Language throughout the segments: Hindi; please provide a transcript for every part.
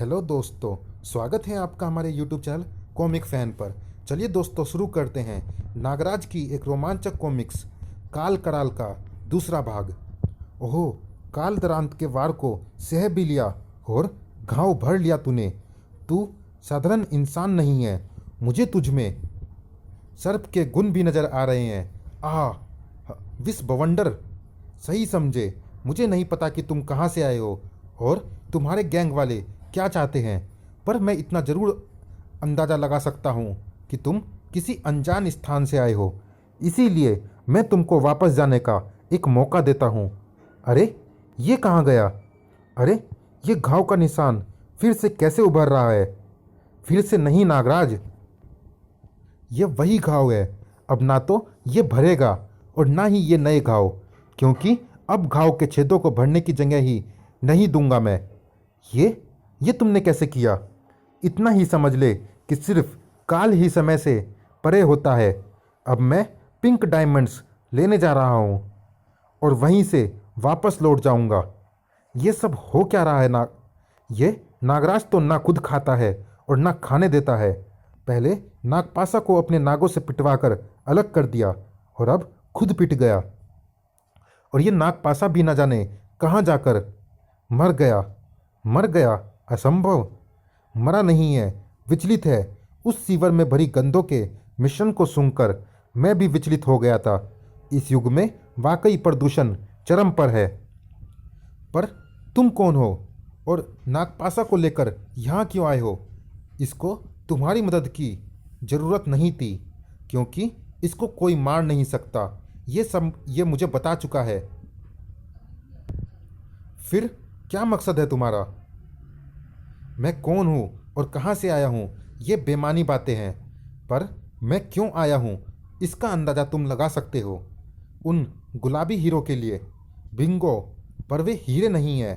हेलो दोस्तों, स्वागत है आपका हमारे यूट्यूब चैनल कॉमिक फैन पर। चलिए दोस्तों, शुरू करते हैं नागराज की एक रोमांचक कॉमिक्स काल कराल का दूसरा भाग। ओहो, काल दरांत के वार को सह भी लिया और घाव भर लिया तूने। तू साधारण इंसान नहीं है, मुझे तुझ में सर्प के गुण भी नजर आ रहे हैं। विस बवंडर, सही समझे। मुझे नहीं पता कि तुम कहाँ से आए हो और तुम्हारे गैंग वाले क्या चाहते हैं, पर मैं इतना ज़रूर अंदाज़ा लगा सकता हूँ कि तुम किसी अनजान स्थान से आए हो। इसीलिए मैं तुमको वापस जाने का एक मौका देता हूँ। अरे, ये कहाँ गया? अरे, ये घाव का निशान फिर से कैसे उभर रहा है? फिर से नहीं नागराज, ये वही घाव है। अब ना तो ये भरेगा और ना ही ये नए घाव, क्योंकि अब घाव के छेदों को भरने की जगह ही नहीं दूंगा मैं। ये तुमने कैसे किया? इतना ही समझ ले कि सिर्फ काल ही समय से परे होता है। अब मैं पिंक डायमंड्स लेने जा रहा हूँ और वहीं से वापस लौट जाऊंगा। ये सब हो क्या रहा है ना? ये नागराज तो ना खुद खाता है और ना खाने देता है। पहले नागपाशा को अपने नागों से पिटवाकर अलग कर दिया और अब खुद पिट गया। और ये नागपाशा भी ना जाने कहाँ जाकर मर गया। असंभव, मरा नहीं है, विचलित है। उस सीवर में भरी गंधों के मिश्रण को सूंघकर मैं भी विचलित हो गया था। इस युग में वाकई प्रदूषण चरम पर है। पर तुम कौन हो और नागपाशा को लेकर यहाँ क्यों आए हो? इसको तुम्हारी मदद की ज़रूरत नहीं थी, क्योंकि इसको कोई मार नहीं सकता। ये मुझे बता चुका है। फिर क्या मकसद है तुम्हारा? मैं कौन हूँ और कहाँ से आया हूँ, ये बेमानी बातें हैं। पर मैं क्यों आया हूँ इसका अंदाज़ा तुम लगा सकते हो। उन गुलाबी हीरो के लिए। बिंगो, पर वे हीरे नहीं हैं,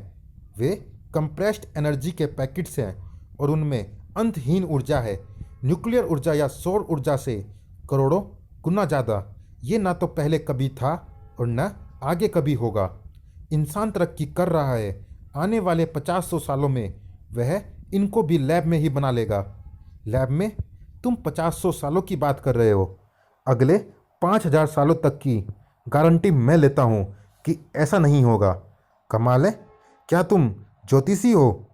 वे कंप्रेस्ड एनर्जी के पैकेट्स हैं और उनमें अंतहीन ऊर्जा है। न्यूक्लियर ऊर्जा या सौर ऊर्जा से करोड़ों गुना ज़्यादा। ये ना तो पहले कभी था और न आगे कभी होगा। इंसान तरक्की कर रहा है, आने वाले 50-100 सालों में वह इनको भी लैब में ही बना लेगा। लैब में? तुम 50-100 सालों की बात कर रहे हो। अगले 5000 सालों तक की गारंटी मैं लेता हूँ कि ऐसा नहीं होगा। कमाल है, क्या तुम ज्योतिषी हो?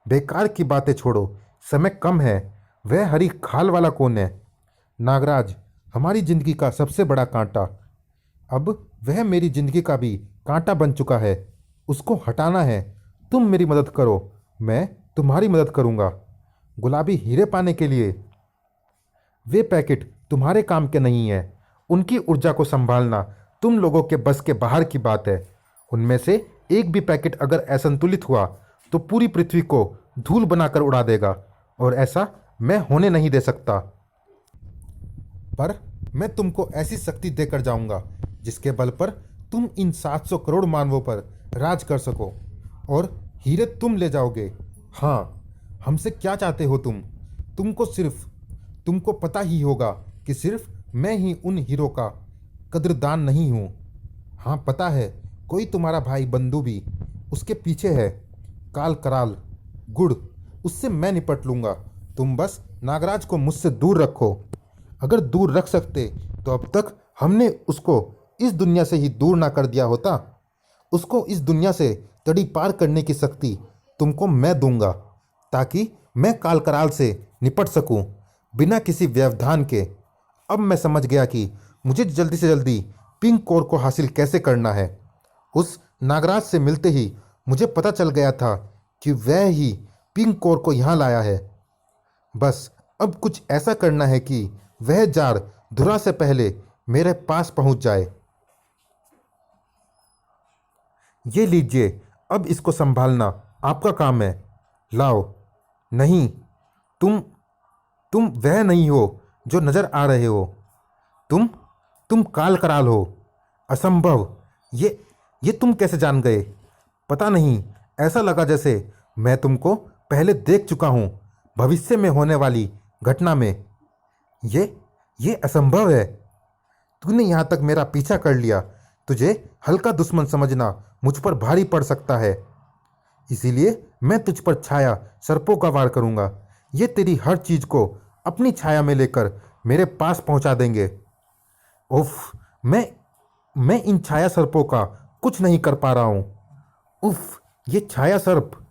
बेकार की बातें छोड़ो, समय कम है। वह हरी खाल वाला कौन है? नागराज, हमारी ज़िंदगी का सबसे बड़ा कांटा। अब वह मेरी ज़िंदगी का भी कांटा बन चुका है। उसको हटाना है। तुम मेरी मदद करो, मैं तुम्हारी मदद करूँगा। गुलाबी हीरे पाने के लिए? वे पैकेट तुम्हारे काम के नहीं हैं। उनकी ऊर्जा को संभालना तुम लोगों के बस के बाहर की बात है। उनमें से एक भी पैकेट अगर असंतुलित हुआ तो पूरी पृथ्वी को धूल बनाकर उड़ा देगा, और ऐसा मैं होने नहीं दे सकता। पर मैं तुमको ऐसी शक्ति देकर जाऊंगा जिसके बल पर तुम इन 700 करोड़ मानवों पर राज कर सको, और हीरे तुम ले जाओगे। हाँ, हमसे क्या चाहते हो तुम? तुमको पता ही होगा कि सिर्फ मैं ही उन हीरो का कद्रदान नहीं हूँ। हाँ पता है, कोई तुम्हारा भाई बंधु भी उसके पीछे है। काल कराल गुड़, उससे मैं निपट लूँगा। तुम बस नागराज को मुझसे दूर रखो। अगर दूर रख सकते तो अब तक हमने उसको इस दुनिया से ही दूर ना कर दिया होता। उसको इस दुनिया से तड़ी पार करने की शक्ति तुमको मैं दूंगा, ताकि मैं काल कराल से निपट सकूं बिना किसी व्यवधान के। अब मैं समझ गया कि मुझे जल्दी से जल्दी पिंक कोर को हासिल कैसे करना है। उस नागराज से मिलते ही मुझे पता चल गया था कि वह ही पिंक कोर को यहाँ लाया है। बस अब कुछ ऐसा करना है कि वह जार धुरा से पहले मेरे पास पहुँच जाए। ये लीजिए, अब इसको संभालना आपका काम है। लाओ। नहीं, तुम वह नहीं हो जो नज़र आ रहे हो। तुम काल कराल हो। असंभव। ये तुम कैसे जान गए? पता नहीं, ऐसा लगा जैसे मैं तुमको पहले देख चुका हूँ, भविष्य में होने वाली घटना में। ये असंभव है। तूने यहाँ तक मेरा पीछा कर लिया। तुझे हल्का दुश्मन समझना मुझ पर भारी पड़ सकता है। इसीलिए मैं तुझ पर छाया सर्पों का वार करूँगा। ये तेरी हर चीज़ को अपनी छाया में लेकर मेरे पास पहुँचा देंगे। उफ, मैं इन छाया सर्पों का कुछ नहीं कर पा रहा हूँ। उफ, ये छाया सर्प।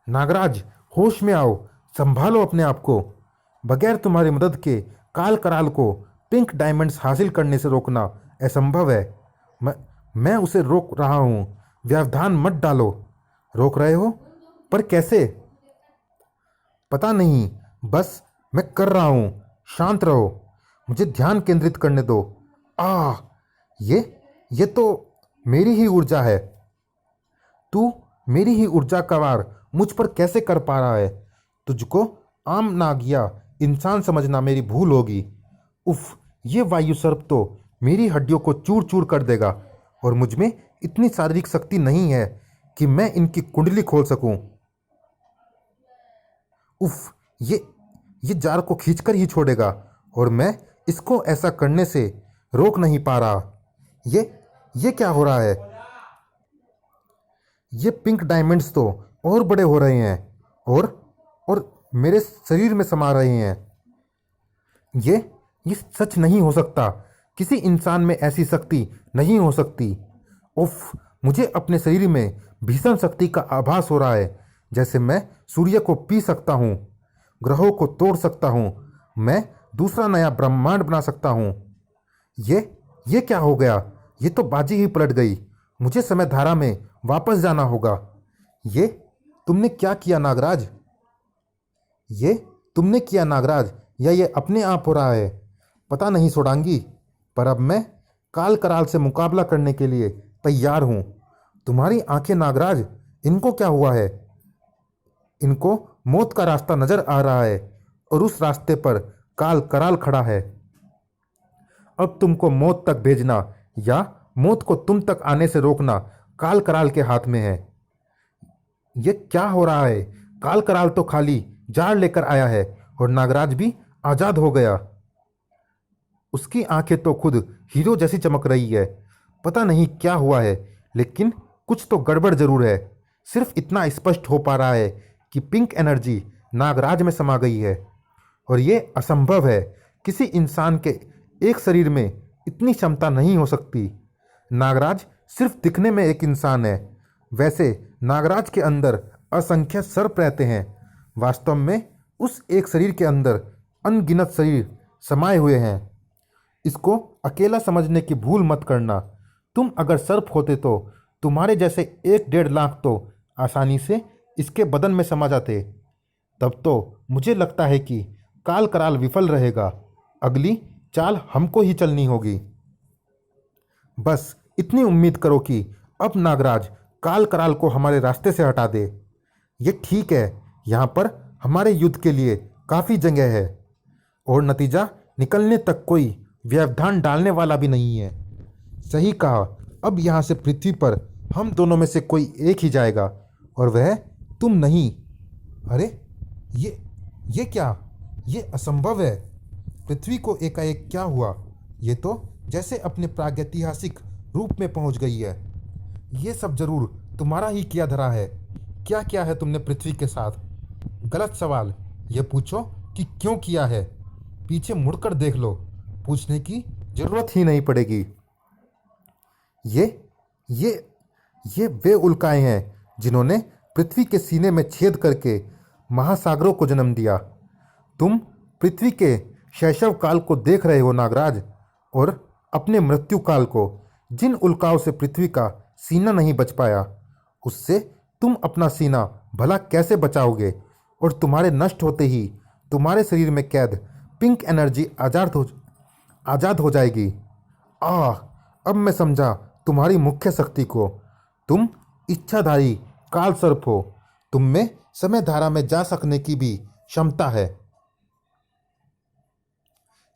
नागराज, होश में आओ, संभालो अपने आप को। बगैर तुम्हारी मदद के काल कराल को पिंक डायमंड्स हासिल करने से रोकना असंभव है। मैं उसे रोक रहा हूँ। व्यवधान मत डालो। रोक रहे हो? पर कैसे? पता नहीं, बस मैं कर रहा हूँ। शांत रहो, मुझे ध्यान केंद्रित करने दो। आ ये तो मेरी ही ऊर्जा है। तू मेरी ही ऊर्जा का वार मुझ पर कैसे कर पा रहा है? तुझको आम नागिया इंसान समझना मेरी भूल होगी। उफ, ये वायु सर्प तो मेरी हड्डियों को चूर चूर कर देगा और मुझ में इतनी शारीरिक शक्ति नहीं है कि मैं इनकी कुंडली खोल सकूं। उफ, ये जार को खींचकर ही छोड़ेगा और मैं इसको ऐसा करने से रोक नहीं पा रहा। ये क्या हो रहा है? ये पिंक डायमंड्स तो और बड़े हो रहे हैं और मेरे शरीर में समा रहे हैं। ये सच नहीं हो सकता। किसी इंसान में ऐसी शक्ति नहीं हो सकती। उफ, मुझे अपने शरीर में भीषण शक्ति का आभास हो रहा है, जैसे मैं सूर्य को पी सकता हूँ, ग्रहों को तोड़ सकता हूँ, मैं दूसरा नया ब्रह्मांड बना सकता हूँ। ये क्या हो गया? ये तो बाजी ही पलट गई। मुझे समय धारा में वापस जाना होगा। ये तुमने क्या किया नागराज? ये तुमने किया नागराज, या ये अपने आप हो रहा है? पता नहीं सोडांगी, पर अब मैं काल कराल से मुकाबला करने के लिए तैयार हूँ। तुम्हारी आंखें नागराज, इनको क्या हुआ है? इनको मौत का रास्ता नजर आ रहा है और उस रास्ते पर काल कराल खड़ा है। अब तुमको मौत तक भेजना या मौत को तुम तक आने से रोकना काल कराल के हाथ में है। ये क्या हो रहा है? काल कराल तो खाली जार लेकर आया है और नागराज भी आजाद हो गया। उसकी आंखें तो खुद हीरो जैसी चमक रही है। पता नहीं क्या हुआ है, लेकिन कुछ तो गड़बड़ जरूर है। सिर्फ इतना स्पष्ट हो पा रहा है कि पिंक एनर्जी नागराज में समा गई है और ये असंभव है। किसी इंसान के एक शरीर में इतनी क्षमता नहीं हो सकती। नागराज सिर्फ दिखने में एक इंसान है। वैसे नागराज के अंदर असंख्य सर्प रहते हैं। वास्तव में उस एक शरीर के अंदर अनगिनत शरीर समाये हुए हैं। इसको अकेला समझने की भूल मत करना। तुम अगर सर्प होते तो तुम्हारे जैसे 1-1.5 लाख तो आसानी से इसके बदन में समा जाते। तब तो मुझे लगता है कि काल कराल विफल रहेगा। अगली चाल हमको ही चलनी होगी। बस इतनी उम्मीद करो कि अब नागराज काल कराल को हमारे रास्ते से हटा दे। ये ठीक है, यहाँ पर हमारे युद्ध के लिए काफ़ी जगह है और नतीजा निकलने तक कोई व्यवधान डालने वाला भी नहीं है। सही कहा। अब यहाँ से पृथ्वी पर हम दोनों में से कोई एक ही जाएगा और वह तुम नहीं। अरे ये क्या? ये असंभव है। पृथ्वी को एकाएक क्या हुआ? ये तो जैसे अपने प्रागैतिहासिक रूप में पहुंच गई है। ये सब जरूर तुम्हारा ही किया धरा है। क्या किया है तुमने पृथ्वी के साथ? गलत सवाल। ये पूछो कि क्यों किया है। पीछे मुड़कर देख लो, पूछने की जरूरत ही नहीं पड़ेगी। ये वे उल्काएं हैं जिन्होंने पृथ्वी के सीने में छेद करके महासागरों को जन्म दिया। तुम पृथ्वी के शैशव काल को देख रहे हो नागराज, और अपने मृत्यु काल को। जिन उल्काओं से पृथ्वी का सीना नहीं बच पाया, उससे तुम अपना सीना भला कैसे बचाओगे? और तुम्हारे नष्ट होते ही तुम्हारे शरीर में कैद पिंक एनर्जी आज़ाद हो जाएगी। अब मैं समझा तुम्हारी मुख्य शक्ति को। तुम इच्छाधारी काल सर्प हो। तुम में समय धारा में जा सकने की भी क्षमता है।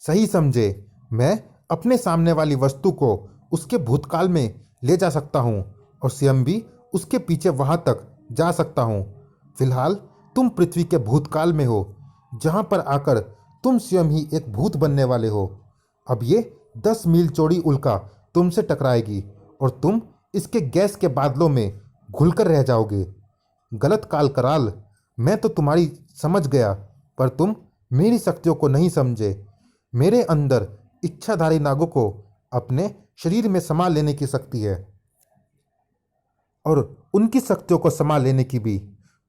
सही समझे। मैं अपने सामने वाली वस्तु को उसके भूतकाल में ले जा सकता हूँ और स्वयं भी उसके पीछे वहाँ तक जा सकता हूँ। फिलहाल तुम पृथ्वी के भूतकाल में हो, जहाँ पर आकर तुम स्वयं ही एक भूत बनने वाले हो। अब ये 10 मील चौड़ी उल्का तुमसे टकराएगी और तुम इसके गैस के बादलों में घुलकर रह जाओगे। गलत काल कराल। मैं तो तुम्हारी समझ गया, पर तुम मेरी शक्तियों को नहीं समझे। मेरे अंदर इच्छाधारी नागों को अपने शरीर में समा लेने की शक्ति है, और उनकी शक्तियों को समा लेने की भी।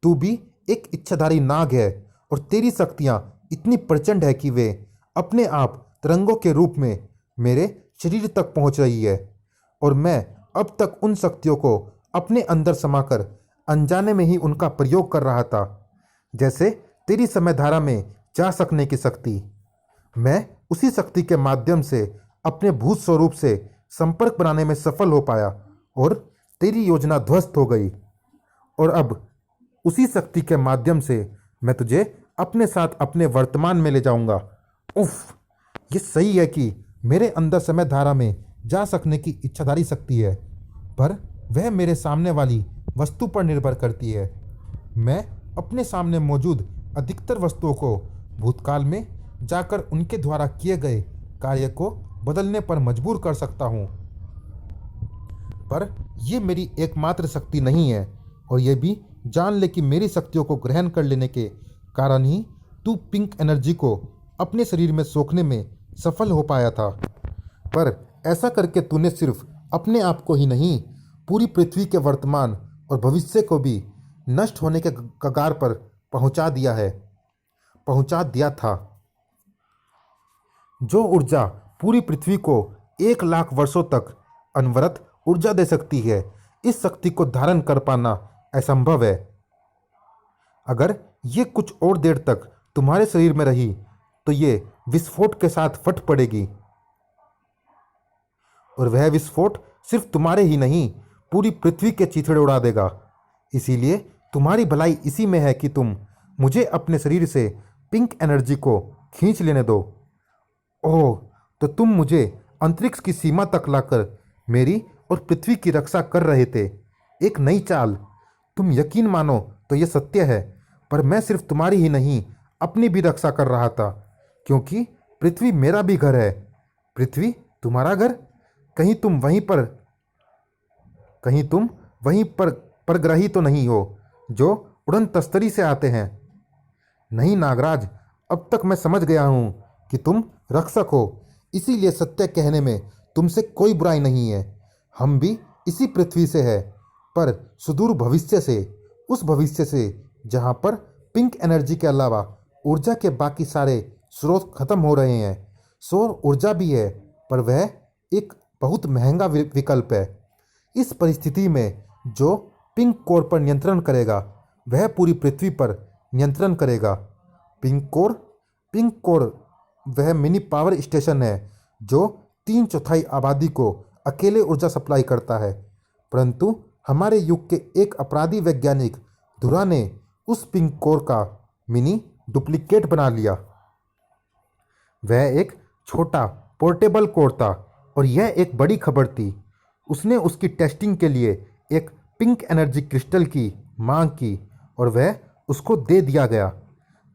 तू भी एक इच्छाधारी नाग है, और तेरी शक्तियां इतनी प्रचंड है कि वे अपने आप तरंगों के रूप में मेरे शरीर तक पहुंच रही है, और मैं अब तक उन शक्तियों को अपने अंदर समाकर अनजाने में ही उनका प्रयोग कर रहा था। जैसे तेरी समय धारा में जा सकने की शक्ति, मैं उसी शक्ति के माध्यम से अपने भूत स्वरूप से संपर्क बनाने में सफल हो पाया, और तेरी योजना ध्वस्त हो गई। और अब उसी शक्ति के माध्यम से मैं तुझे अपने साथ अपने वर्तमान में ले जाऊंगा। उफ, ये सही है कि मेरे अंदर समय धारा में जा सकने की इच्छाधारी शक्ति है, पर वह मेरे सामने वाली वस्तु पर निर्भर करती है। मैं अपने सामने मौजूद अधिकतर वस्तुओं को भूतकाल में जाकर उनके द्वारा किए गए कार्य को बदलने पर मजबूर कर सकता हूँ, पर यह मेरी एकमात्र शक्ति नहीं है। और यह भी जान ले कि मेरी शक्तियों को ग्रहण कर लेने के कारण ही तू पिंक एनर्जी को अपने शरीर में सोखने में सफल हो पाया था। पर ऐसा करके तूने सिर्फ अपने आप को ही नहीं, पूरी पृथ्वी के वर्तमान और भविष्य को भी नष्ट होने के कगार पर पहुंचा दिया था। जो ऊर्जा पूरी पृथ्वी को 1 लाख वर्षों तक अनवरत ऊर्जा दे सकती है, इस शक्ति को धारण कर पाना असंभव है। अगर ये कुछ और देर तक तुम्हारे शरीर में रही तो ये विस्फोट के साथ फट पड़ेगी, और वह विस्फोट सिर्फ तुम्हारे ही नहीं, पूरी पृथ्वी के चीथड़े उड़ा देगा। इसीलिए तुम्हारी भलाई इसी में है कि तुम मुझे अपने शरीर से पिंक एनर्जी को खींच लेने दो। ओह, तो तुम मुझे अंतरिक्ष की सीमा तक लाकर मेरी और पृथ्वी की रक्षा कर रहे थे। एक नई चाल। तुम यकीन मानो तो यह सत्य है, पर मैं सिर्फ तुम्हारी ही नहीं, अपनी भी रक्षा कर रहा था, क्योंकि पृथ्वी मेरा भी घर है। पृथ्वी तुम्हारा घर? कहीं तुम वहीं पर परग्रही तो नहीं हो जो उड़न तस्तरी से आते हैं? नहीं नागराज, अब तक मैं समझ गया हूँ कि तुम रक्षक हो, इसीलिए सत्य कहने में तुमसे कोई बुराई नहीं है। हम भी इसी पृथ्वी से है, पर सुदूर भविष्य से, उस भविष्य से जहाँ पर पिंक एनर्जी के अलावा ऊर्जा के बाकी सारे स्रोत खत्म हो रहे हैं। सौर ऊर्जा भी है, पर वह एक बहुत महंगा विकल्प है। इस परिस्थिति में जो पिंक कोर पर नियंत्रण करेगा वह पूरी पृथ्वी पर नियंत्रण करेगा। पिंक कोर वह मिनी पावर स्टेशन है जो 3/4 आबादी को अकेले ऊर्जा सप्लाई करता है, परंतु हमारे युग के एक अपराधी वैज्ञानिक धुरा ने उस पिंक कोर का मिनी डुप्लीकेट बना लिया। वह एक छोटा पोर्टेबल कोर था, और यह एक बड़ी खबर थी। उसने उसकी टेस्टिंग के लिए एक पिंक एनर्जी क्रिस्टल की मांग की, और वह उसको दे दिया गया।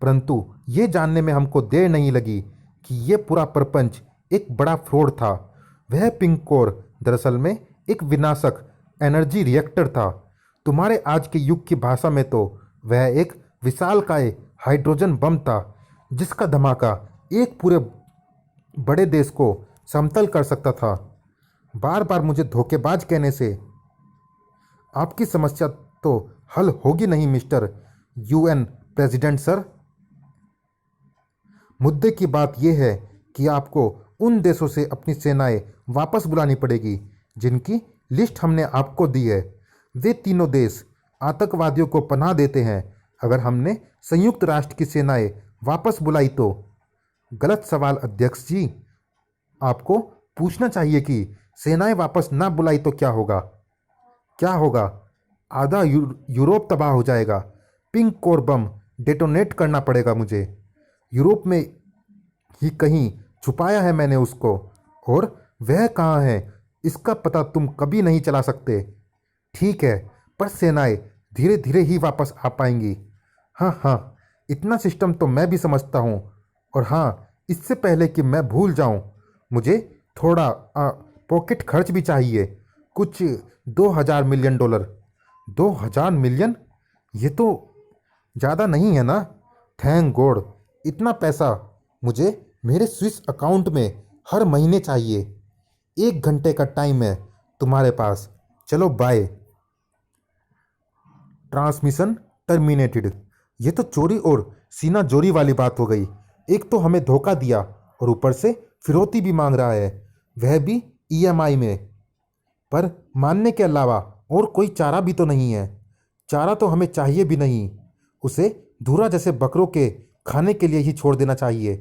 परंतु ये जानने में हमको देर नहीं लगी कि यह पूरा प्रपंच एक बड़ा फ्रॉड था। वह पिंक कोर दरअसल में एक विनाशक एनर्जी रिएक्टर था। तुम्हारे आज के युग की भाषा में तो वह एक विशालकाय हाइड्रोजन बम था, जिसका धमाका एक पूरे बड़े देश को समतल कर सकता था। बार बार मुझे धोखेबाज कहने से आपकी समस्या तो हल होगी नहीं मिस्टर यूएन प्रेसिडेंट सर। मुद्दे की बात यह है कि आपको उन देशों से अपनी सेनाएं वापस बुलानी पड़ेगी जिनकी लिस्ट हमने आपको दी है। वे तीनों देश आतंकवादियों को पनाह देते हैं। अगर हमने संयुक्त राष्ट्र की सेनाएं वापस बुलाई तो? गलत सवाल अध्यक्ष जी। आपको पूछना चाहिए कि सेनाएं वापस ना बुलाई तो क्या होगा? क्या होगा? आधा यूरोप तबाह हो जाएगा। पिंक कोर बम डेटोनेट करना पड़ेगा मुझे। यूरोप में ही कहीं छुपाया है मैंने उसको, और वह कहाँ है इसका पता तुम कभी नहीं चला सकते। ठीक है, पर सेनाएं धीरे धीरे ही वापस आ पाएंगी। हाँ, इतना सिस्टम तो मैं भी समझता हूँ। और हाँ, इससे पहले कि मैं भूल जाऊँ, मुझे थोड़ा पॉकेट खर्च भी चाहिए। कुछ $2000 मिलियन। 2000 मिलियन? ये तो ज़्यादा नहीं है ना? Thank God. इतना पैसा मुझे मेरे स्विस अकाउंट में हर महीने चाहिए। 1 घंटे का टाइम है तुम्हारे पास। चलो बाय। Transmission terminated. ये तो चोरी और सीना जोरी वाली बात हो गई। एक तो हमें धोखा दिया और ऊपर से फिरौती भी मांग रहा है, वह भी ईएमआई में। पर मानने के अलावा और कोई चारा भी तो नहीं है। चारा तो हमें चाहिए भी नहीं। उसे धूरा जैसे बकरों के खाने के लिए ही छोड़ देना चाहिए,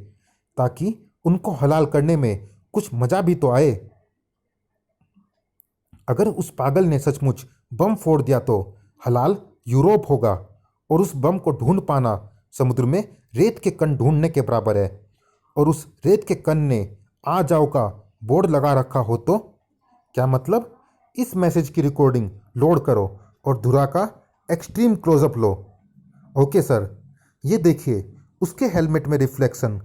ताकि उनको हलाल करने में कुछ मज़ा भी तो आए। अगर उस पागल ने सचमुच बम फोड़ दिया तो हलाल यूरोप होगा, और उस बम को ढूंढ पाना समुद्र में रेत के कण ढूंढने के बराबर है। और उस रेत के कण ने आ जाओ का बोर्ड लगा रखा हो तो क्या मतलब? इस मैसेज की रिकॉर्डिंग लोड करो और धुरा का एक्सट्रीम क्लोजअप लो। Okay sir. ये देखिए, उसके हेलमेट में रिफ्लेक्शन।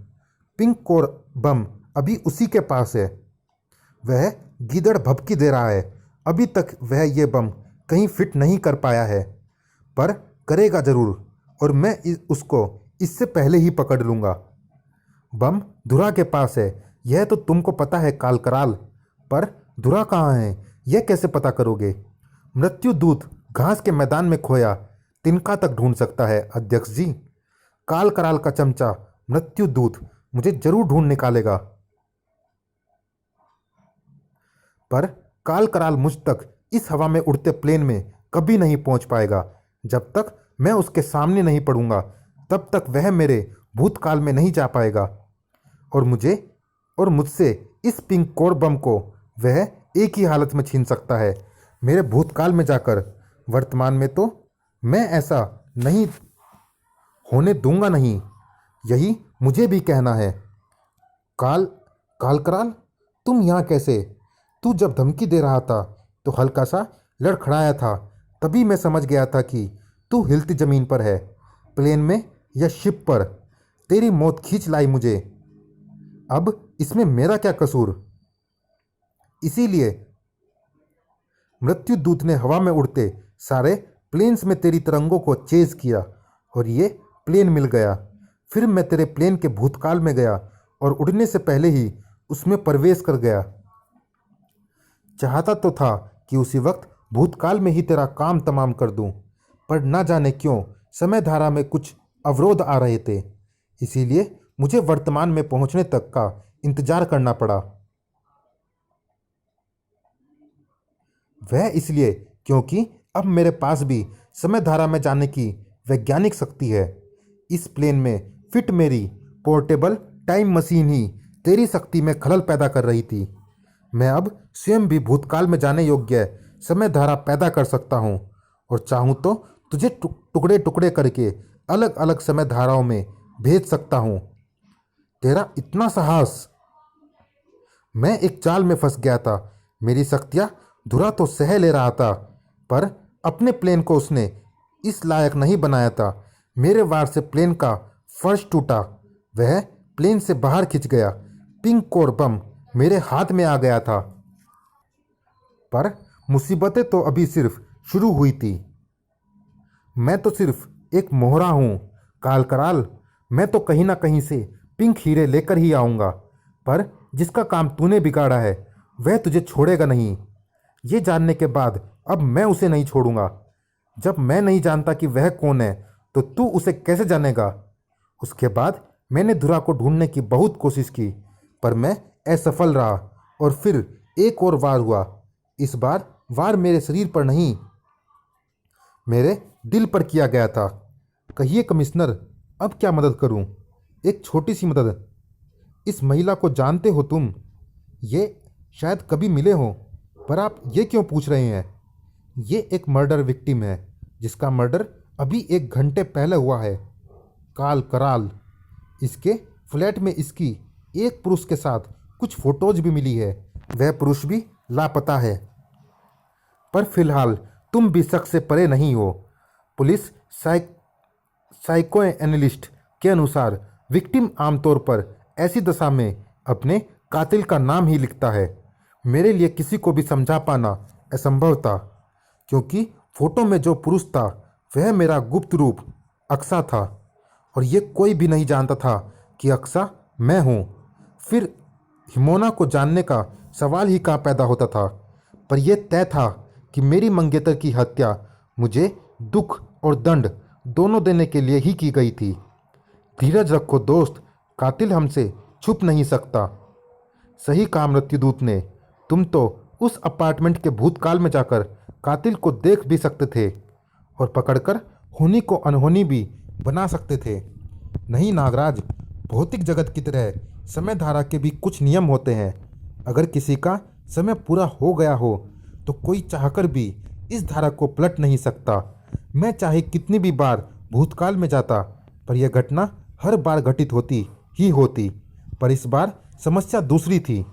पिंक कोर बम अभी उसी के पास है। वह गीदड़ भभकी दे रहा है। अभी तक वह ये बम कहीं फिट नहीं कर पाया है, पर करेगा ज़रूर। और मैं उसको इससे पहले ही पकड़ लूँगा। बम धुरा के पास है, यह तो तुमको पता है काल कराल। पर धुरा कहाँ है, यह कैसे पता करोगे? मृत्यु दूत घास के मैदान में खोया तिनका तक ढूंढ सकता है अध्यक्ष जी। काल कराल का चमचा मृत्यु दूत मुझे जरूर ढूंढ निकालेगा। पर काल कराल मुझ तक इस हवा में उड़ते प्लेन में कभी नहीं पहुंच पाएगा। जब तक मैं उसके सामने नहीं पड़ूंगा, तब तक वह मेरे भूतकाल में नहीं जा पाएगा। और मुझसे इस पिंक कोर बम को वह एक ही हालत में छीन सकता है, मेरे भूतकाल में जाकर। वर्तमान में तो मैं ऐसा नहीं होने दूंगा नहीं। यही मुझे भी कहना है। काल काल कराल, तुम यहाँ कैसे? तू जब धमकी दे रहा था तो हल्का सा लड़खड़ाया था। तभी मैं समझ गया था कि तू हिलती ज़मीन पर है, प्लेन में या शिप पर। तेरी मौत खींच लाई मुझे। अब इसमें मेरा क्या कसूर? इसीलिए मृत्यु दूत ने हवा में उड़ते सारे प्लेन्स में तेरी तरंगों को चेज किया, और ये प्लेन मिल गया। फिर मैं तेरे प्लेन के भूतकाल में गया और उड़ने से पहले ही उसमें प्रवेश कर गया। चाहता तो था कि उसी वक्त भूतकाल में ही तेरा काम तमाम कर दूं, पर ना जाने क्यों समय धारा में कुछ अवरोध आ रहे थे। इसीलिए मुझे वर्तमान में पहुंचने तक का इंतजार करना पड़ा। वह इसलिए क्योंकि अब मेरे पास भी समय धारा में जाने की वैज्ञानिक शक्ति है। इस प्लेन में फिट मेरी पोर्टेबल टाइम मशीन ही तेरी शक्ति में खलल पैदा कर रही थी। मैं अब स्वयं भी भूतकाल में जाने योग्य समय धारा पैदा कर सकता हूँ, और चाहूँ तो तुझे टुकड़े टुकड़े करके अलग अलग समय धाराओं में भेज सकता हूँ। तेरा इतना साहस! मैं एक जाल में फंस गया था। मेरी शक्तियाँ धुरा तो सह ले रहा था, पर अपने प्लेन को उसने इस लायक नहीं बनाया था। मेरे वार से प्लेन का फर्श टूटा, वह प्लेन से बाहर खिंच गया। पिंक कोर बम मेरे हाथ में आ गया था। पर मुसीबतें तो अभी सिर्फ शुरू हुई थी। मैं तो सिर्फ एक मोहरा हूँ काल कराल। मैं तो कहीं ना कहीं से पिंक हीरे लेकर ही आऊँगा, पर जिसका काम तूने बिगाड़ा है वह तुझे छोड़ेगा नहीं। ये जानने के बाद अब मैं उसे नहीं छोड़ूंगा। जब मैं नहीं जानता कि वह कौन है, तो तू उसे कैसे जानेगा? उसके बाद मैंने धुरा को ढूंढने की बहुत कोशिश की, पर मैं असफल रहा। और फिर एक और वार हुआ। इस बार वार मेरे शरीर पर नहीं, मेरे दिल पर किया गया था। कहिए कमिश्नर, अब क्या मदद करूं? एक छोटी सी मदद। इस महिला को जानते हो तुम? ये शायद कभी मिले हो, पर आप ये क्यों पूछ रहे हैं? ये एक मर्डर विक्टिम है, जिसका मर्डर अभी 1 घंटे पहले हुआ है। काल कराल। इसके फ्लैट में इसकी एक पुरुष के साथ कुछ फोटोज भी मिली है। वह पुरुष भी लापता है। पर फिलहाल तुम भी शक से परे नहीं हो। पुलिस साइको एनालिस्ट के अनुसार विक्टिम आमतौर पर ऐसी दशा में अपने कातिल का नाम ही लिखता है। मेरे लिए किसी को भी समझा पाना असंभव था, क्योंकि फोटो में जो पुरुष था वह मेरा गुप्त रूप अक्सा था और ये कोई भी नहीं जानता था कि अक्सा मैं हूँ। फिर हिमोना को जानने का सवाल ही कहाँ पैदा होता था, पर यह तय था कि मेरी मंगेतर की हत्या मुझे दुख और दंड दोनों देने के लिए ही की गई थी। धीरज रखो दोस्त, कातिल हमसे छुप नहीं सकता। सही कहा मृत्युदूत ने, तुम तो उस अपार्टमेंट के भूतकाल में जाकर कातिल को देख भी सकते थे और पकड़कर होनी को अनहोनी भी बना सकते थे। नहीं नागराज, भौतिक जगत की तरह समय धारा के भी कुछ नियम होते हैं। अगर किसी का समय पूरा हो गया हो तो कोई चाहकर भी इस धारा को पलट नहीं सकता। मैं चाहे कितनी भी बार भूतकाल में जाता, पर यह घटना हर बार घटित होती ही होती। पर इस बार समस्या दूसरी थी।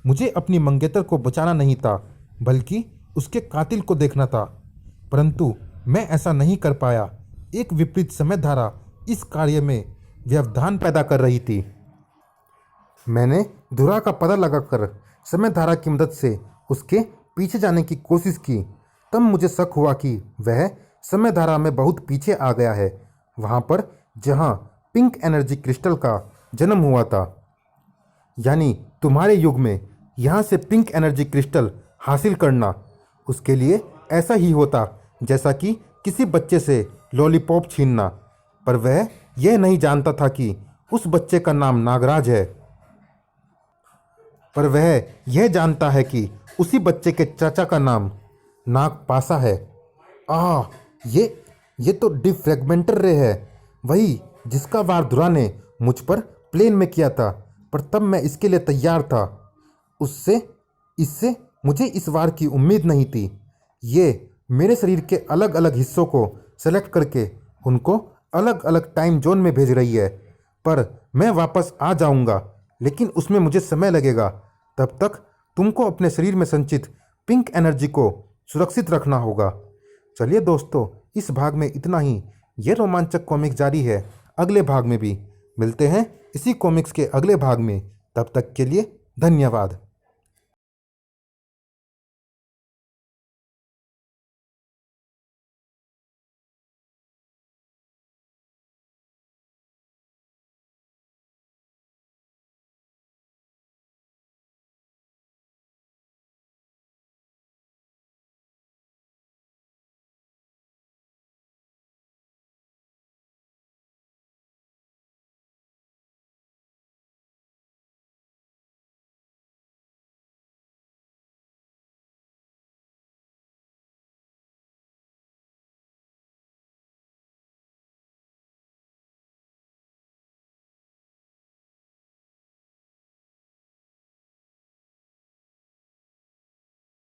मुझे अपनी मंगेतर को बचाना नहीं था, बल्कि उसके कातिल को देखना था। परंतु मैं ऐसा नहीं कर पाया। एक विपरीत समय धारा इस कार्य में व्यवधान पैदा कर रही थी। मैंने धुरा का पता लगाकर समय धारा की मदद से उसके पीछे जाने की कोशिश की। तब मुझे शक हुआ कि वह समय धारा में बहुत पीछे आ गया है, वहाँ पर जहाँ पिंक एनर्जी क्रिस्टल का जन्म हुआ था। यानी तुम्हारे युग में यहाँ से पिंक एनर्जी क्रिस्टल हासिल करना, उसके लिए ऐसा ही होता जैसा कि किसी बच्चे से लॉलीपॉप छीनना। पर वह यह नहीं जानता था कि उस बच्चे का नाम नागराज है। पर वह यह जानता है कि उसी बच्चे के चाचा का नाम नागपासा है। ये तो डिफ्रैगमेंटर रे है, वही जिसका वार धुरा ने मुझ पर प्लेन में किया था। पर तब मैं इसके लिए तैयार था। इससे मुझे इस वार की उम्मीद नहीं थी। ये मेरे शरीर के अलग अलग हिस्सों को सेलेक्ट करके उनको अलग अलग टाइम जोन में भेज रही है। पर मैं वापस आ जाऊंगा, लेकिन उसमें मुझे समय लगेगा। तब तक तुमको अपने शरीर में संचित पिंक एनर्जी को सुरक्षित रखना होगा। चलिए दोस्तों, इस भाग में इतना ही। यह रोमांचक कॉमिक्स जारी है अगले भाग में भी। मिलते हैं इसी कॉमिक्स के अगले भाग में। तब तक के लिए धन्यवाद।